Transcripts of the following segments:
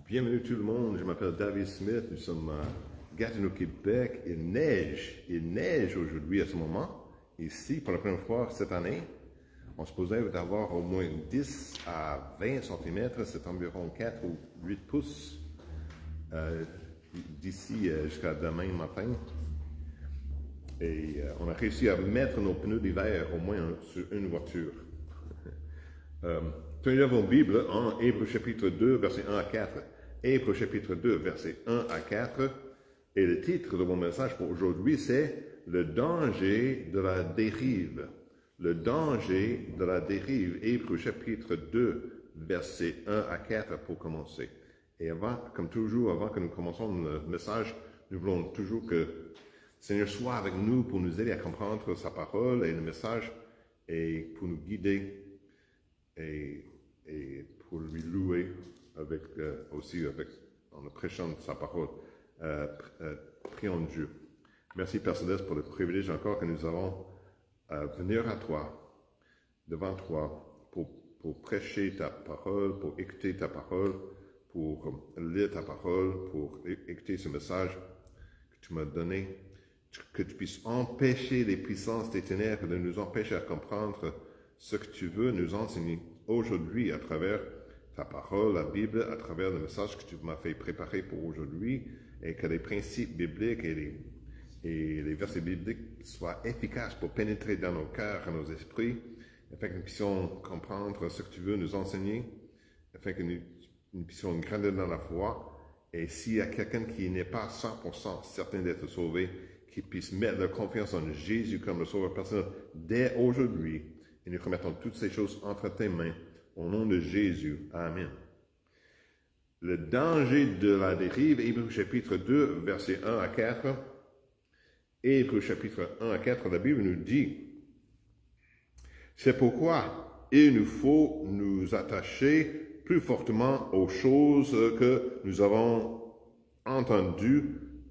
Bienvenue tout le monde, je m'appelle David Smith, nous sommes à Gatineau, Québec. Il neige aujourd'hui à ce moment, ici pour la première fois cette année. On supposait avoir au moins 10 à 20 cm, c'est environ 4 ou 8 pouces d'ici jusqu'à demain matin. Et on a réussi à mettre nos pneus d'hiver au moins sur une voiture. Tenez vos Bibles en Hébreux chapitre 2, versets 1 à 4. Hébreux chapitre 2, versets 1 à 4. Et le titre de mon message pour aujourd'hui, c'est « Le danger de la dérive ». Le danger de la dérive. Hébreux chapitre 2, versets 1 à 4 pour commencer. Et avant, comme toujours, avant que nous commençons le message, nous voulons toujours que le Seigneur soit avec nous pour nous aider à comprendre sa parole et le message et pour nous guider et pour lui louer en le prêchant de sa parole. Prions Dieu. Merci Père Céleste pour le privilège encore que nous avons venir à toi, devant toi, pour prêcher ta parole, pour écouter ta parole, pour lire ta parole, pour écouter ce message que tu m'as donné, que tu puisses empêcher les puissances des ténèbres de nous empêcher à comprendre ce que tu veux nous enseigner aujourd'hui à travers ta parole, la Bible, à travers le message que tu m'as fait préparer pour aujourd'hui, et que les principes bibliques et les versets bibliques soient efficaces pour pénétrer dans nos cœurs et nos esprits, afin que nous puissions comprendre ce que tu veux nous enseigner, afin que nous puissions grandir dans la foi. Et s'il y a quelqu'un qui n'est pas 100% certain d'être sauvé, qui puisse mettre leur confiance en Jésus comme le sauveur personnel dès aujourd'hui. Et nous remettons toutes ces choses entre tes mains, au nom de Jésus. Amen. Le danger de la dérive, Hébreux chapitre 2, versets 1 à 4. Hébreux chapitre 1 à 4, la Bible nous dit, « C'est pourquoi il nous faut nous attacher plus fortement aux choses que nous avons entendues,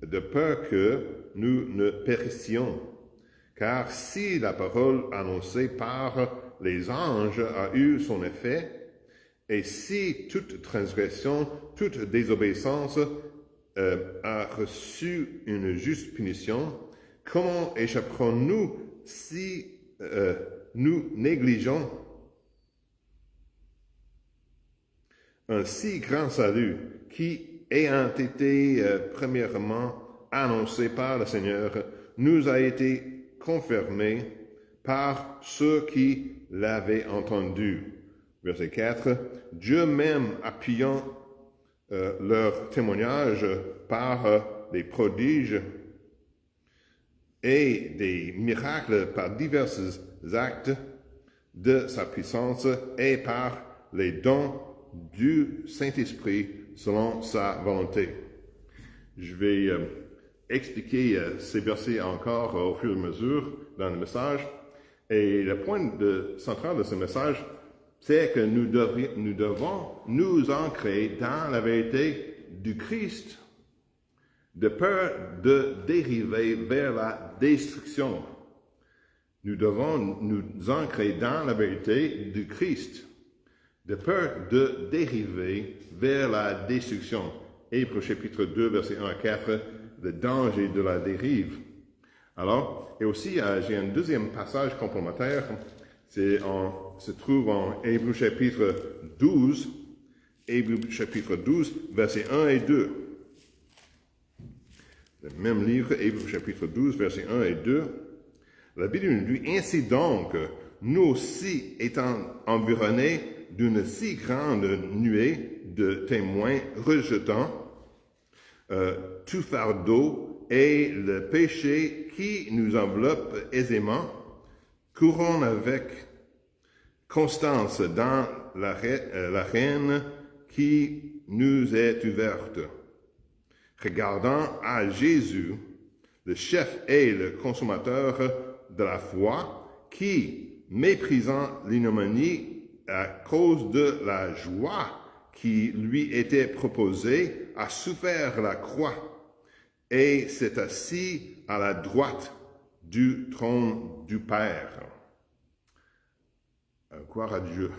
de peur que nous ne périssions. Car si la parole annoncée par les anges a eu son effet, et si toute transgression, toute désobéissance a reçu une juste punition, comment échapperons-nous si nous négligeons un si grand salut qui, ayant été premièrement annoncé par le Seigneur, nous a été confirmé par ceux qui l'avaient entendu. » Verset 4. « Dieu même appuyant leur témoignage par des prodiges et des miracles par divers actes de sa puissance et par les dons du Saint-Esprit selon sa volonté. » Je vais expliquer ces versets encore au fur et à mesure dans le message. Et le point central de ce message, c'est que nous devons nous ancrer dans la vérité du Christ, de peur de dériver vers la destruction. Nous devons nous ancrer dans la vérité du Christ, de peur de dériver vers la destruction. Hébreux chapitre 2, versets 1 à 4, le danger de la dérive. Alors, et aussi, j'ai un deuxième passage complémentaire, se trouve en Hébreux chapitre 12, versets 1 et 2. Le même livre, Hébreux chapitre 12, versets 1 et 2. La Bible nous dit, « Ainsi donc, nous aussi étant environnés d'une si grande nuée de témoins rejetant tout fardeau et le péché qui nous enveloppe aisément, courons avec constance dans l'arène qui nous est ouverte, regardant à Jésus, le chef et le consommateur de la foi, qui, méprisant l'ignominie à cause de la joie qui lui était proposée, a souffert la croix et s'est assis à la droite du trône du Père. Gloire à Dieu.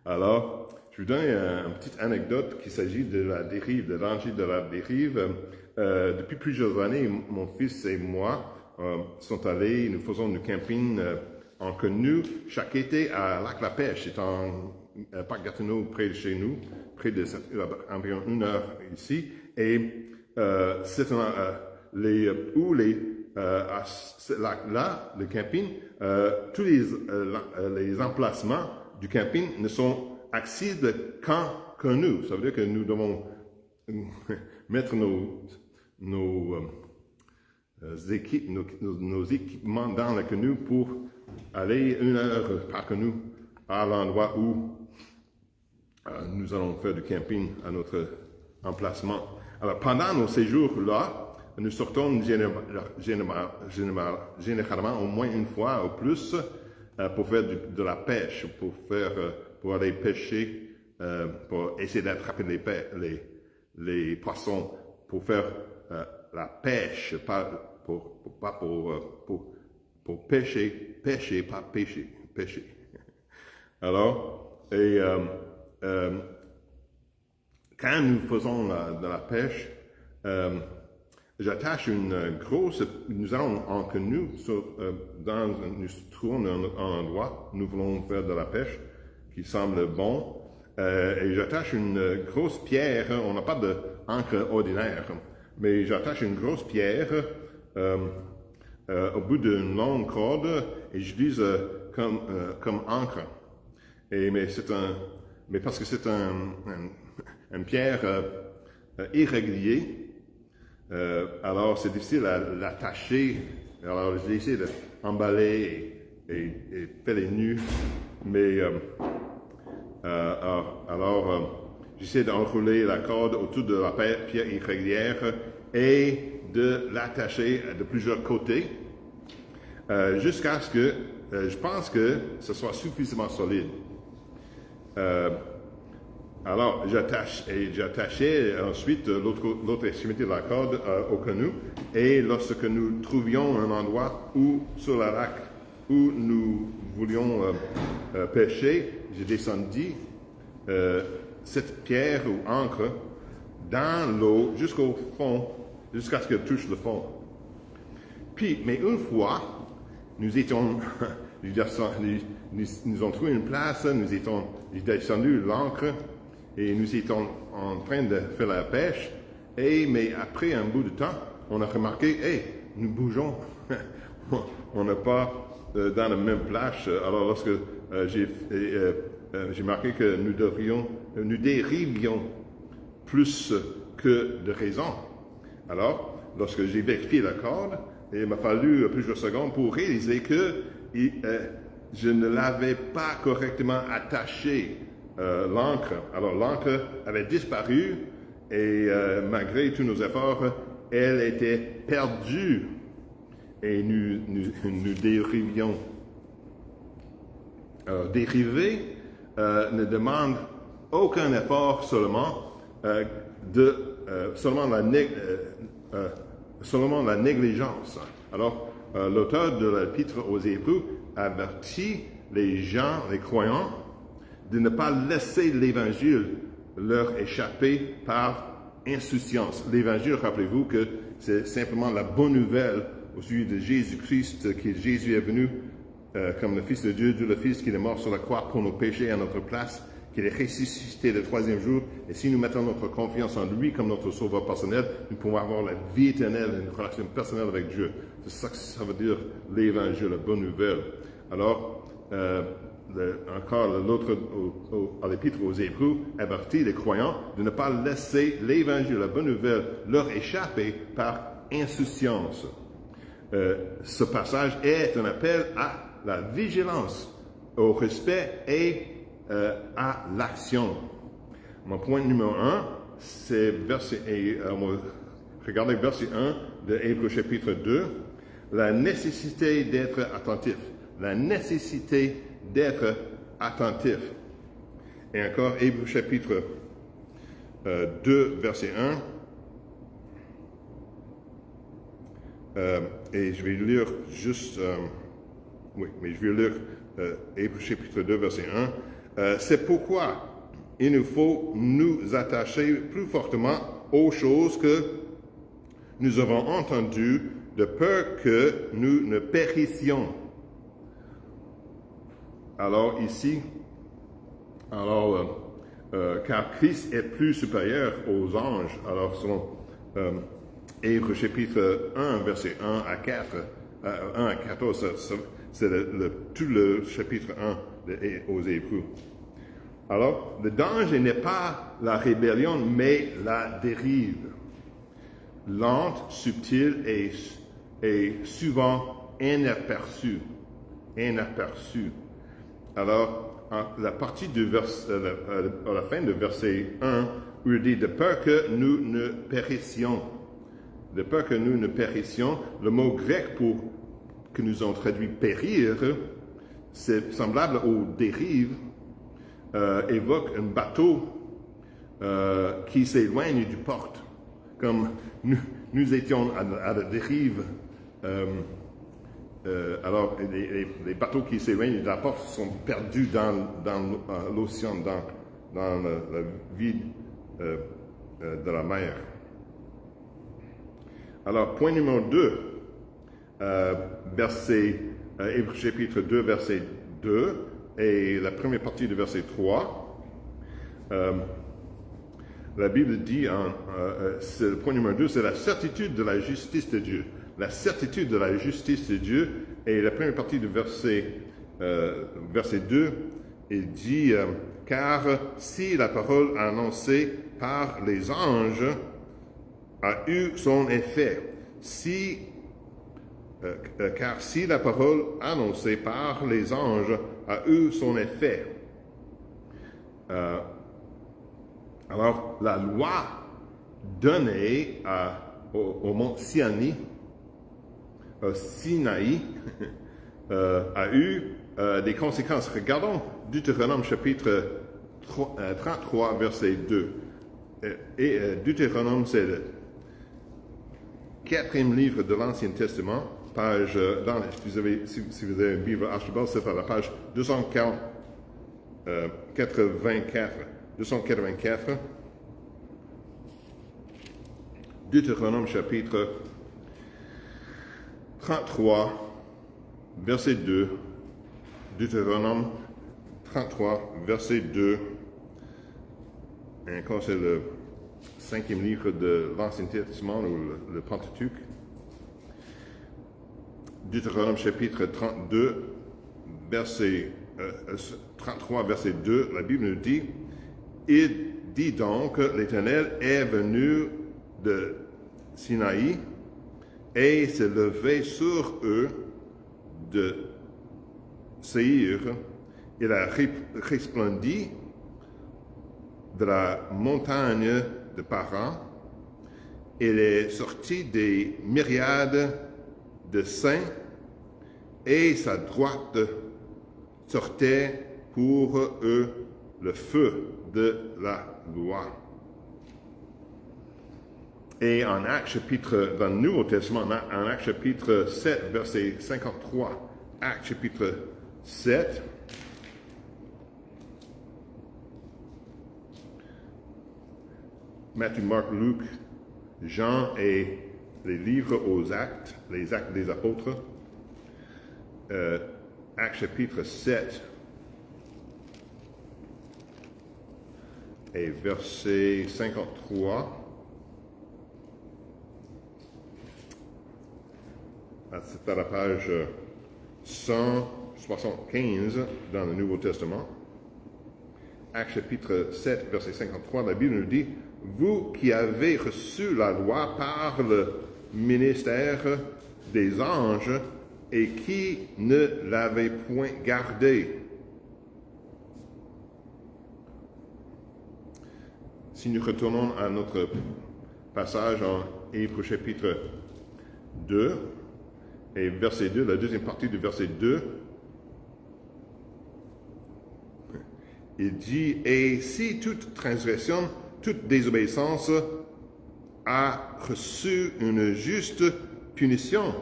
Alors, je vous donne une petite anecdote qu'il s'agit de la dérive, de danger de la dérive. Depuis plusieurs années, mon fils et moi sont allés, nous faisons du camping en canoë chaque été à Lac-la-Pêche. C'est un parc Gatineau près de chez nous, près de environ 1 heure ici. Et c'est là, le camping, tous les emplacements du camping ne sont accessibles qu'en nous. Ça veut dire que nous devons mettre nos équipements dans le canoë pour aller 1 heure par canoë à l'endroit où nous allons faire du camping à notre emplacement. Alors, pendant nos séjours là, nous sortons généralement au moins une fois ou plus pour faire de la pêche, pour aller pêcher, pour essayer d'attraper les poissons, pour faire la pêche, pas pour pêcher, pas pêcher. Alors, quand nous faisons de la pêche, j'attache nous allons en canoë, nous trouvons un endroit, nous voulons faire de la pêche qui semble bon, et j'attache une grosse pierre, on n'a pas d'encre ordinaire, mais j'attache une grosse pierre au bout d'une longue corde et j'utilise comme encre. Mais parce que c'est une pierre irrégulière, alors c'est difficile à l'attacher. Alors j'ai essayé d'emballer et faire les nœuds, mais j'essaie d'enrouler la corde autour de la pierre irrégulière et de l'attacher de plusieurs côtés jusqu'à ce que je pense que ce soit suffisamment solide. Alors, j'attachais ensuite l'autre extrémité de la corde au canoë et lorsque nous trouvions un endroit sur la lac où nous voulions pêcher, j'ai descendu cette pierre ou encre dans l'eau jusqu'au fond, jusqu'à ce qu'elle touche le fond. Mais une fois, nous étions, nous avons trouvé une place, nous étions descendu l'encre et nous étions en train de faire la pêche. Mais après un bout de temps, on a remarqué, nous bougeons, on n'est pas dans la même place. Alors lorsque j'ai remarqué que nous dérivions plus que de raison. Alors, lorsque j'ai vérifié la corde, il m'a fallu plusieurs secondes pour réaliser que je ne l'avais pas correctement attaché l'encre. Alors, l'encre avait disparu et malgré tous nos efforts, elle était perdue et nous dérivions. Dériver ne demande aucun effort, seulement la négligence. Alors, l'auteur de l'Épître aux Hébreux avertit les gens, les croyants, de ne pas laisser l'Évangile leur échapper par insouciance. L'Évangile, rappelez-vous que c'est simplement la bonne nouvelle au sujet de Jésus-Christ, que Jésus est venu comme le Fils de Dieu, Dieu le Fils, qu'il est mort sur la croix pour nos péchés à notre place, qu'il est ressuscité le 3e jour. Et si nous mettons notre confiance en lui comme notre sauveur personnel, nous pouvons avoir la vie éternelle, une relation personnelle avec Dieu. C'est ça que ça veut dire l'Évangile, la bonne nouvelle. Alors, encore l'autre à l'Épître aux Hébreux avertit les croyants de ne pas laisser l'Évangile, la bonne nouvelle, leur échapper par insouciance. Ce passage est un appel à la vigilance, au respect et à l'action. Mon point numéro 1, c'est regardez verset 1 de Hébreux chapitre 2, la nécessité d'être attentif. La nécessité d'être attentif. Et encore Hébreux chapitre 2, verset 1. Et je vais lire juste... je vais lire Hébreux chapitre 2, verset 1. C'est pourquoi, il nous faut nous attacher plus fortement aux choses que nous avons entendues, de peur que nous ne périssions. Alors ici, car Christ est plus supérieur aux anges. Alors selon Hébreux chapitre 1, verset 1 à 4, 1 à 14, c'est tout le chapitre 1 aux Hébreux. Alors, le danger n'est pas la rébellion, mais la dérive. Lente, subtile et souvent inaperçue. Alors, à la fin du verset 1, où il dit « de peur que nous ne périssions ». De peur que nous ne périssions, le mot grec pour que nous ont traduit « périr », c'est semblable aux dérives, évoque un bateau qui s'éloigne du port. Comme nous étions à la dérive, alors les bateaux qui s'éloignent de la porte sont perdus dans l'océan, dans le vide de la mer. Alors, point numéro 2, Hébreux chapitre 2, verset 2, et la première partie du verset 3. La Bible dit, le point numéro 2, c'est la certitude de la justice de Dieu. La certitude de la justice de Dieu, et la première partie du verset 2, il dit, car si la parole annoncée par les anges a eu son effet, car si la parole annoncée par les anges a eu son effet. Alors, la loi donnée au mont Sinaï a eu des conséquences. Regardons Deutéronome chapitre 33, verset 2. Et Deutéronome, c'est le 4e livre de l'Ancien Testament, page, si vous avez une Bible Archibald, c'est à la page 284. Deutéronome chapitre 33, verset 2. Deutéronome 33, verset 2. Et encore, c'est le 5e livre de l'Ancien Testament, ou le Pentateuque. Deutéronome chapitre 32, verset 33, verset 2, la Bible nous dit, « Il dit donc, l'Éternel est venu de Sinaï et s'est levé sur eux de Séir. Il a resplendi de la montagne de Paran. Il est sorti des myriades de saints et sa droite sortait pour eux le feu de la loi. » Et en Actes chapitre, dans le Nouveau Testament, en Actes chapitre 7, verset 53, Actes chapitre 7, Matthieu, Marc, Luc, Jean et les livres aux actes, les actes des apôtres, Actes chapitre 7 et verset 53. C'est à la page 175 dans le Nouveau Testament. Actes chapitre 7, verset 53, la Bible nous dit, « Vous qui avez reçu la loi par le ministère des anges et qui ne l'avez point gardée. » Si nous retournons à notre passage en Hébreux chapitre 2, et verset 2, la deuxième partie du verset 2, il dit, « Et si toute transgression, toute désobéissance a reçu une juste punition,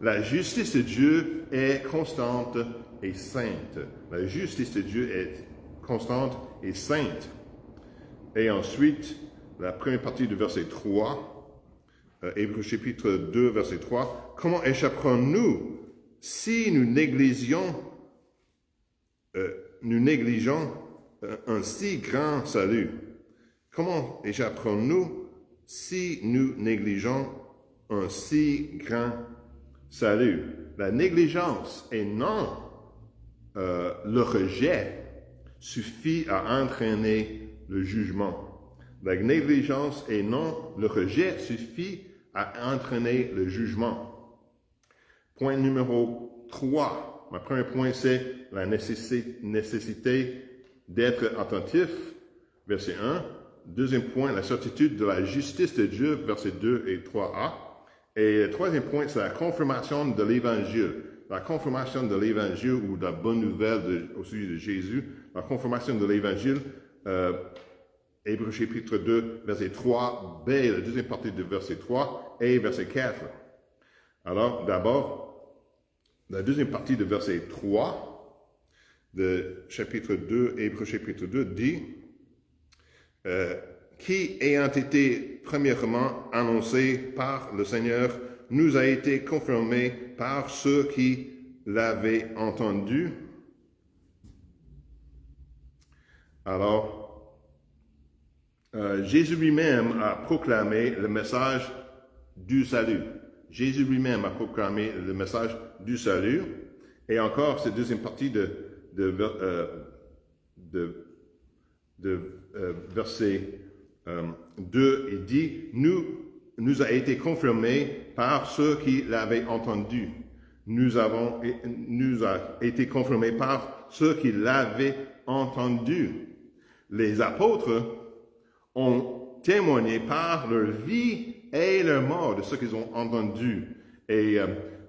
la justice de Dieu est constante et sainte. » La justice de Dieu est constante et sainte. Et ensuite, la première partie du verset 3, Hébreux chapitre 2, verset 3, comment échapperons-nous si nous négligeons un si grand salut? Comment échapperons-nous si nous négligeons un si grand salut? La négligence et non le rejet suffit à entraîner le jugement. La négligence et non le rejet suffit à entraîner le jugement. Point numéro 3. Mon premier point, c'est la nécessité d'être attentif, verset 1. Deuxième point, la certitude de la justice de Dieu, versets 2 et 3a. Et le troisième point, c'est la confirmation de l'Évangile. La confirmation de l'Évangile ou de la bonne nouvelle au sujet de Jésus. La confirmation de l'Évangile, Hébreux chapitre 2, verset 3b, la deuxième partie de verset 3 et verset 4. Alors, d'abord, la deuxième partie de verset 3 de chapitre 2, Hébreux chapitre 2 dit qui ayant été premièrement annoncé par le Seigneur nous a été confirmé par ceux qui l'avaient entendu. Alors, Jésus lui-même a proclamé le message du salut. Jésus lui-même a proclamé le message du salut. Et encore, cette deuxième partie de verset 2, il dit, nous a été confirmé par ceux qui l'avaient entendu. Nous a été confirmé par ceux qui l'avaient entendu. Les apôtres ont témoigné par leur vie et leur mort de ce qu'ils ont entendu. Et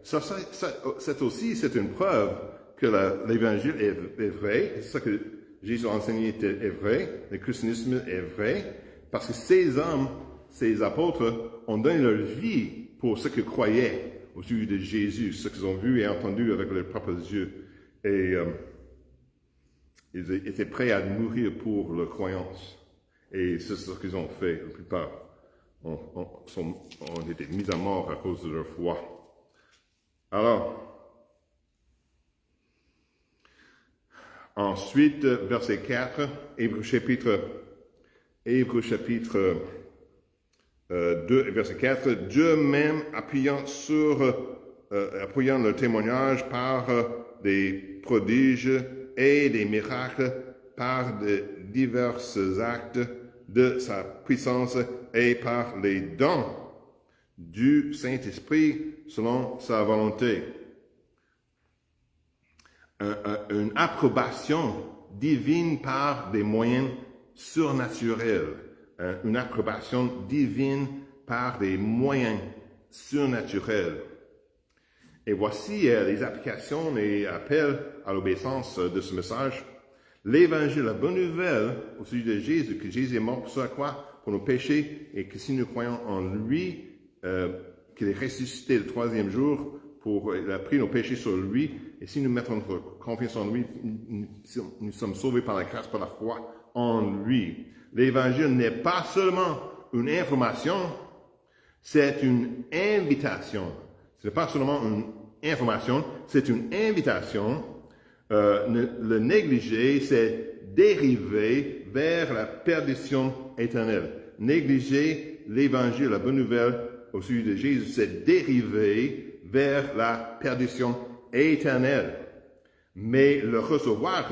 c'est une preuve que l'évangile est vrai. Ce que Jésus a enseigné est vrai. Le christianisme est vrai. Parce que ces hommes, ces apôtres, ont donné leur vie pour ce qu'ils croyaient au sujet de Jésus, ce qu'ils ont vu et entendu avec leurs propres yeux. Et ils étaient prêts à mourir pour leur croyance. Et c'est ce qu'ils ont fait. La plupart ont été mis à mort à cause de leur foi. Alors, ensuite, verset 4, Hébreux chapitre 2, verset 4, Dieu même appuyant le témoignage par des prodiges et des miracles, par de divers actes de sa puissance et par les dons du Saint-Esprit selon sa volonté. Une approbation divine par des moyens surnaturels. Une approbation divine par des moyens surnaturels. Et voici les applications et appels à l'obéissance de ce message. L'évangile, la bonne nouvelle au sujet de Jésus, que Jésus est mort sur la croix pour nos péchés et que si nous croyons en lui, qu'il est ressuscité le troisième jour, il a pris nos péchés sur lui, et si nous mettons notre confiance en lui, nous sommes sauvés par la grâce, par la foi en lui. L'évangile n'est pas seulement une information, c'est une invitation. Ce n'est pas seulement une information, c'est une invitation. Le négliger, c'est dériver vers la perdition éternelle. Négliger l'évangile, la bonne nouvelle au sujet de Jésus, c'est dériver vers la perdition éternelle. Mais le recevoir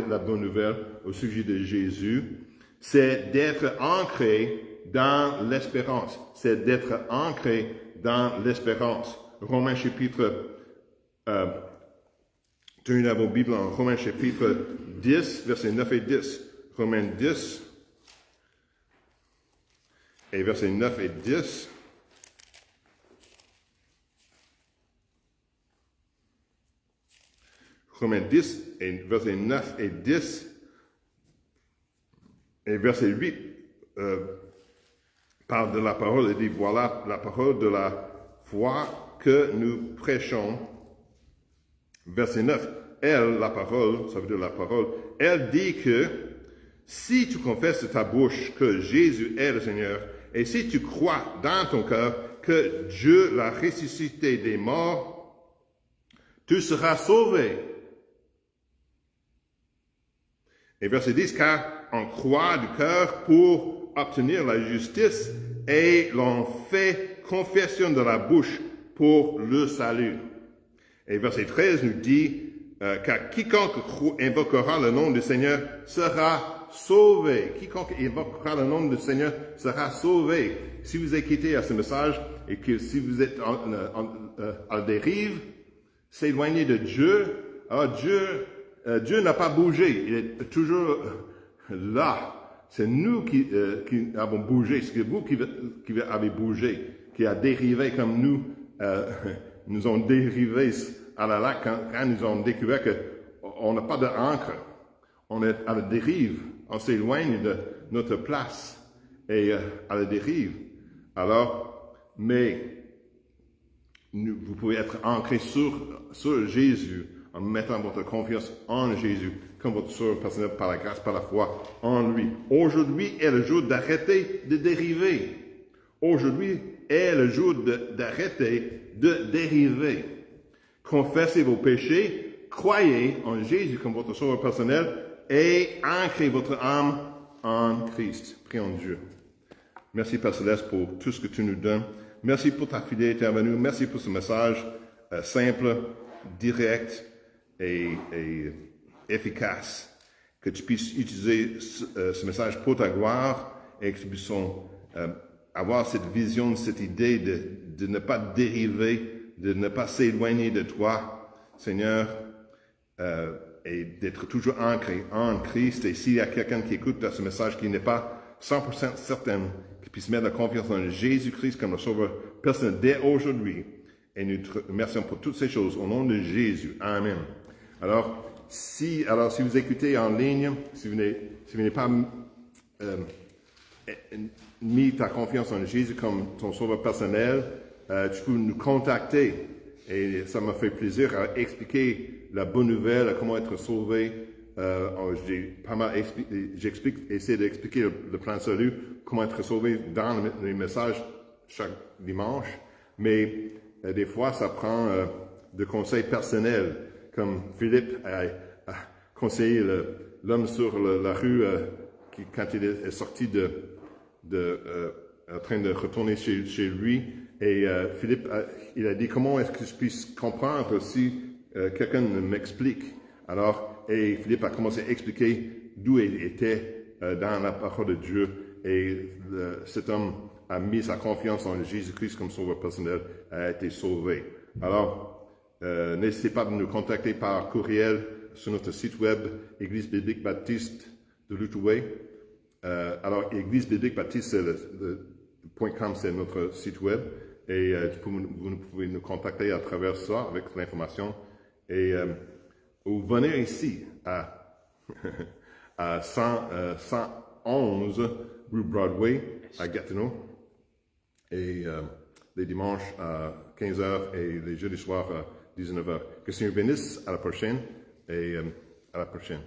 la bonne nouvelle au sujet de Jésus, c'est d'être ancré dans l'espérance. C'est d'être ancré dans l'espérance. Romains chapitre, tournez à vos Bibles en Romains chapitre 10, versets 9 et 10. Romains 10 et versets 9 et 10. Romains 10 et versets 9 et 10. Et verset 8 parle de la parole et dit, voilà la parole de la foi que nous prêchons. Verset 9, elle, la parole, ça veut dire la parole, elle dit que si tu confesses de ta bouche que Jésus est le Seigneur, et si tu crois dans ton cœur que Dieu l'a ressuscité des morts, tu seras sauvé. Et verset 10, car on croit du cœur pour obtenir la justice et l'on fait confession de la bouche pour le salut. Et verset 13 nous dit, car quiconque invoquera le nom du Seigneur sera sauvé. Quiconque invoquera le nom du Seigneur sera sauvé. Si vous écoutez à ce message et que si vous êtes à la dérive, s'éloigner de Dieu, alors Dieu n'a pas bougé. Il est toujours là. C'est nous qui avons bougé. C'est vous qui avez bougé, qui a dérivé comme nous. Nous ont dérivé à la lac quand nous avons découvert qu'on n'a pas d'ancre. On est à la dérive. On s'éloigne de notre place et à la dérive. Alors, mais vous pouvez être ancré sur Jésus en mettant votre confiance en Jésus comme votre sauveur personnel par la grâce, par la foi en lui. Aujourd'hui est le jour d'arrêter de dériver. Aujourd'hui est le jour d'arrêter de dériver. Confessez vos péchés, croyez en Jésus comme votre sauveur personnel et ancrez votre âme en Christ. Prions Dieu. Merci Père Céleste pour tout ce que tu nous donnes. Merci pour ta fidélité envers nous. Merci pour ce message simple, direct et efficace. Que tu puisses utiliser ce message pour ta gloire et que tu puisses avoir cette vision, cette idée de ne pas dériver, de ne pas s'éloigner de toi, Seigneur, et d'être toujours ancré en Christ. Et s'il y a quelqu'un qui écoute ce message qui n'est pas 100% certain, qui puisse mettre la confiance en Jésus-Christ comme le sauveur personnel dès aujourd'hui. Et nous te remercions pour toutes ces choses au nom de Jésus. Amen. Alors, si vous écoutez en ligne, si vous n'avez pas mis ta confiance en Jésus comme ton sauveur personnel, tu peux nous contacter. Et ça m'a fait plaisir à expliquer la bonne nouvelle, à comment être sauvé. J'ai essayé d'expliquer le plan de salut, comment être sauvé dans les messages chaque dimanche. Mais des fois, ça prend de conseils personnels, comme Philippe a conseillé l'homme sur la rue quand il est sorti en train de retourner chez lui. Et Philippe, il a dit, comment est-ce que je puisse comprendre si quelqu'un m'explique? Alors, et Philippe a commencé à expliquer d'où il était dans la parole de Dieu. Et cet homme a mis sa confiance en Jésus-Christ comme sauveur personnel, a été sauvé. Alors, n'hésitez pas à nous contacter par courriel sur notre site web, Église biblique baptiste de l'Outaouais. Alors, Église biblique baptiste, .com, c'est notre site web. Et vous pouvez nous contacter à travers ça avec l'information. Et ou venir ici à 111 rue Broadway à Gatineau. Et les dimanches à 15h et les jeudis soirs à 19h. Que le Seigneur bénisse. À la prochaine et à la prochaine.